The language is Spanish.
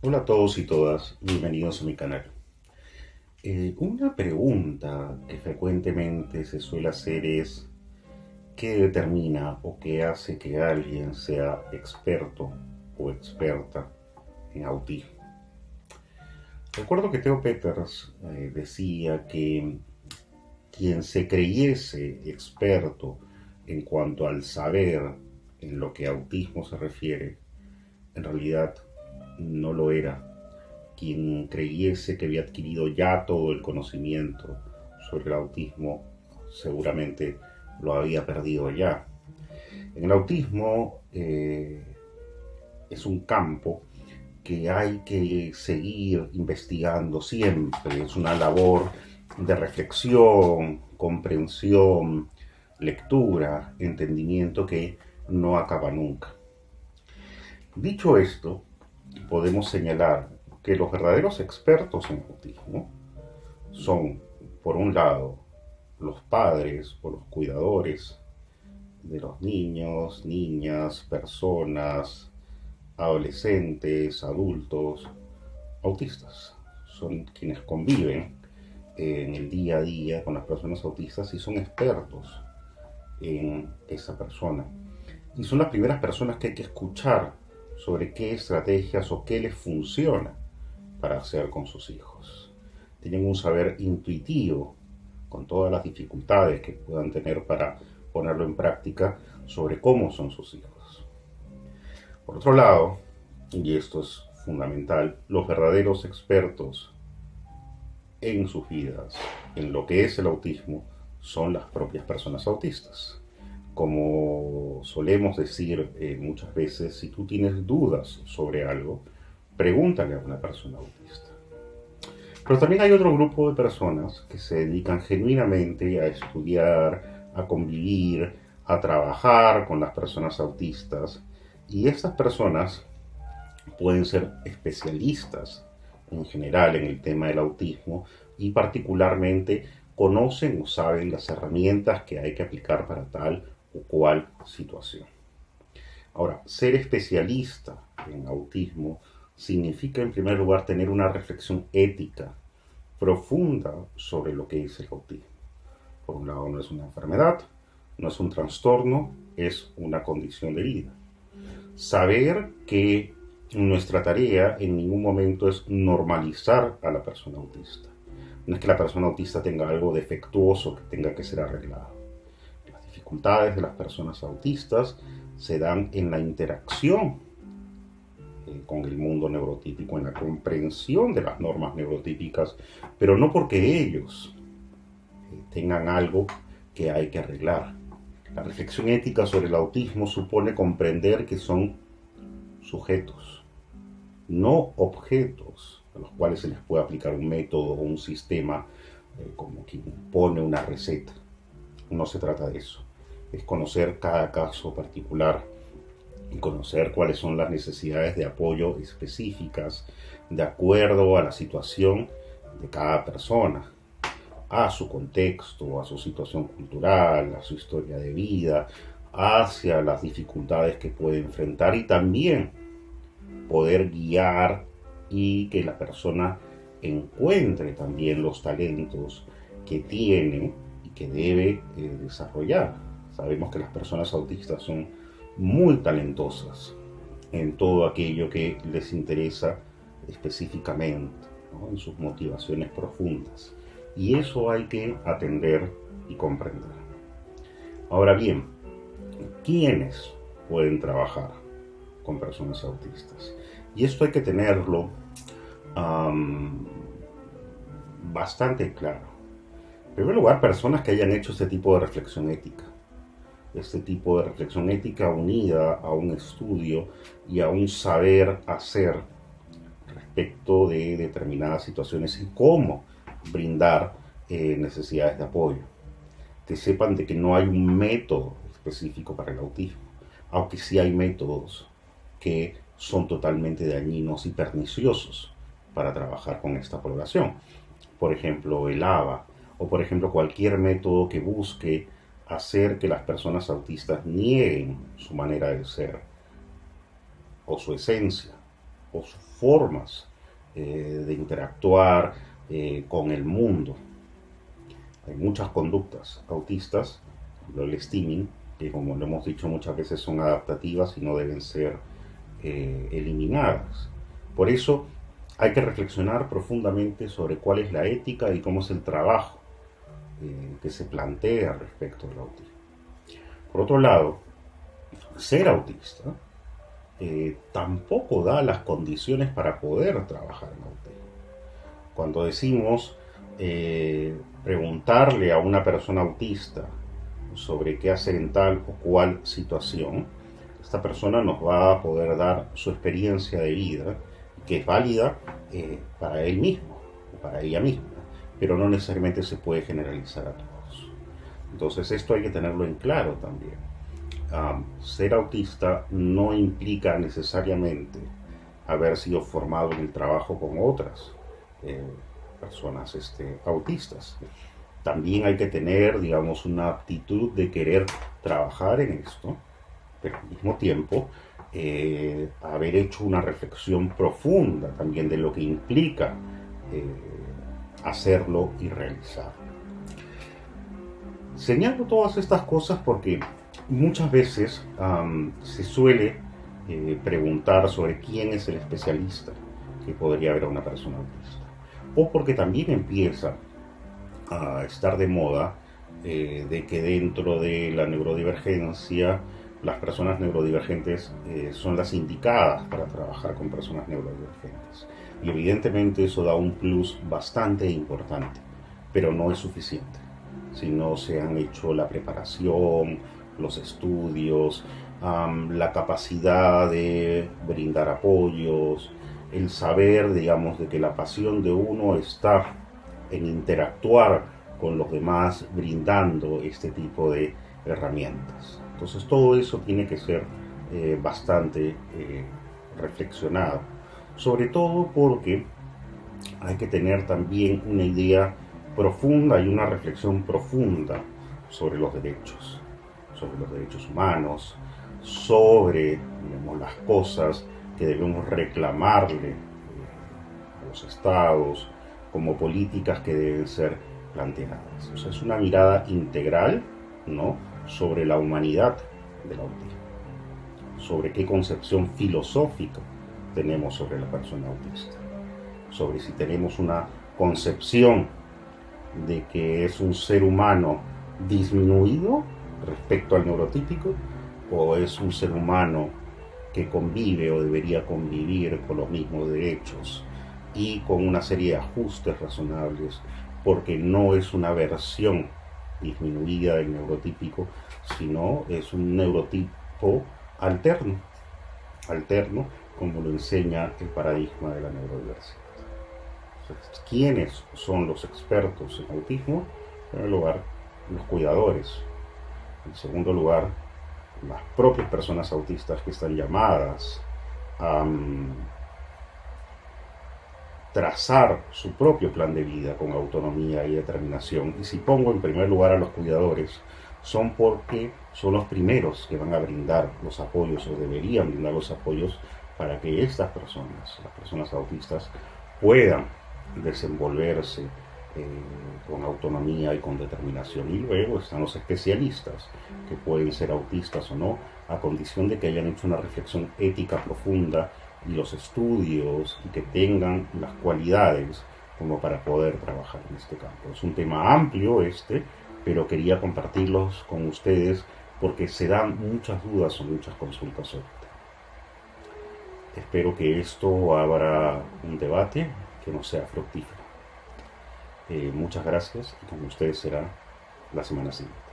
Hola a todos y todas, bienvenidos a mi canal. Una pregunta que frecuentemente se suele hacer es ¿qué determina o qué hace que alguien sea experto o experta en autismo? Recuerdo que Theo Peters decía que quien se creyese experto en cuanto al saber en lo que a autismo se refiere, en realidad no lo era. Quien creyese que había adquirido ya todo el conocimiento sobre el autismo seguramente lo había perdido ya. En el autismo es un campo que hay que seguir investigando siempre. Es una labor de reflexión, comprensión, lectura, entendimiento que no acaba nunca. Dicho esto, podemos señalar que los verdaderos expertos en autismo son, por un lado, los padres o los cuidadores de los niños, niñas, personas, adolescentes, adultos, autistas. Son quienes conviven en el día a día con las personas autistas y son expertos en esa persona. Y son las primeras personas que hay que escuchar sobre qué estrategias o qué les funciona para hacer con sus hijos. Tienen un saber intuitivo, con todas las dificultades que puedan tener para ponerlo en práctica, sobre cómo son sus hijos. Por otro lado, y esto es fundamental, los verdaderos expertos en sus vidas, en lo que es el autismo, son las propias personas autistas. Como solemos decir muchas veces, si tú tienes dudas sobre algo, pregúntale a una persona autista. Pero también hay otro grupo de personas que se dedican genuinamente a estudiar, a convivir, a trabajar con las personas autistas. Y estas personas pueden ser especialistas en general en el tema del autismo y particularmente conocen o saben las herramientas que hay que aplicar para tal o cual situación. Ahora, ser especialista en autismo significa en primer lugar tener una reflexión ética profunda sobre lo que es el autismo. Por un lado, no es una enfermedad, no es un trastorno, es una condición de vida. Saber que nuestra tarea en ningún momento es normalizar a la persona autista. No es que la persona autista tenga algo defectuoso que tenga que ser arreglado. Las dificultades de las personas autistas se dan en la interacción con el mundo neurotípico, en la comprensión de las normas neurotípicas, pero no porque ellos tengan algo que hay que arreglar. La reflexión ética sobre el autismo supone comprender que son sujetos, no objetos a los cuales se les puede aplicar un método o un sistema como quien pone una receta. No se trata de eso. Es conocer cada caso particular y conocer cuáles son las necesidades de apoyo específicas de acuerdo a la situación de cada persona, a su contexto, a su situación cultural, a su historia de vida, hacia las dificultades que puede enfrentar y también poder guiar y que la persona encuentre también los talentos que tiene y que debe desarrollar. Sabemos que las personas autistas son muy talentosas en todo aquello que les interesa específicamente, ¿no? En sus motivaciones profundas. Y eso hay que atender y comprender. Ahora bien, ¿quiénes pueden trabajar con personas autistas? Y esto hay que tenerlo bastante claro. En primer lugar, personas que hayan hecho este tipo de reflexión ética. Este tipo de reflexión ética unida a un estudio y a un saber hacer respecto de determinadas situaciones y cómo brindar necesidades de apoyo. Que sepan de que no hay un método específico para el autismo, aunque sí hay métodos que son totalmente dañinos y perniciosos para trabajar con esta población. Por ejemplo, el ABA, o por ejemplo cualquier método que busque hacer que las personas autistas nieguen su manera de ser, o su esencia, o su formas de interactuar con el mundo. Hay muchas conductas autistas, el steaming, que como lo hemos dicho muchas veces son adaptativas y no deben ser eliminadas. Por eso hay que reflexionar profundamente sobre cuál es la ética y cómo es el trabajo que se plantea respecto al autismo. Por otro lado, ser autista tampoco da las condiciones para poder trabajar en autismo. Cuando decimos preguntarle a una persona autista sobre qué hacer en tal o cual situación, esta persona nos va a poder dar su experiencia de vida, que es válida para él mismo o para ella misma, pero no necesariamente se puede generalizar a todos. Entonces esto hay que tenerlo en claro también. Ser autista no implica necesariamente haber sido formado en el trabajo con otras personas autistas. También hay que tener, digamos, una aptitud de querer trabajar en esto, pero al mismo tiempo haber hecho una reflexión profunda también de lo que implica hacerlo y realizarlo. Señalo todas estas cosas porque muchas veces se suele preguntar sobre quién es el especialista que podría ver a una persona autista, o porque también empieza a estar de moda de que dentro de la neurodivergencia las personas neurodivergentes son las indicadas para trabajar con personas neurodivergentes. Y evidentemente eso da un plus bastante importante, pero no es suficiente. Si no se han hecho la preparación, los estudios, la capacidad de brindar apoyos, el saber, digamos, de que la pasión de uno está en interactuar con los demás brindando este tipo de herramientas. Entonces todo eso tiene que ser bastante reflexionado, sobre todo porque hay que tener también una idea profunda y una reflexión profunda sobre los derechos humanos, sobre, digamos, las cosas que debemos reclamarle a los estados como políticas que deben ser planteadas. O sea, es una mirada integral, ¿no?, sobre la humanidad del autismo, sobre qué concepción filosófica tenemos sobre la persona autista, sobre si tenemos una concepción de que es un ser humano disminuido respecto al neurotípico, o es un ser humano que convive o debería convivir con los mismos derechos y con una serie de ajustes razonables, porque no es una versión disminuida del neurotípico, sino es un neurotipo alterno, como lo enseña el paradigma de la neurodiversidad. Entonces, ¿quiénes son los expertos en autismo? En primer lugar, los cuidadores. En segundo lugar, las propias personas autistas que están llamadas a trazar su propio plan de vida con autonomía y determinación. Y si pongo en primer lugar a los cuidadores, son porque son los primeros que van a brindar los apoyos o deberían brindar los apoyos para que estas personas, las personas autistas, puedan desenvolverse con autonomía y con determinación. Y luego están los especialistas, que pueden ser autistas o no, a condición de que hayan hecho una reflexión ética profunda y los estudios y que tengan las cualidades como para poder trabajar en este campo. Es un tema amplio pero quería compartirlos con ustedes porque se dan muchas dudas o muchas consultas sobre el tema. Espero que esto abra un debate que no sea fructífero. Muchas gracias y con ustedes será la semana siguiente.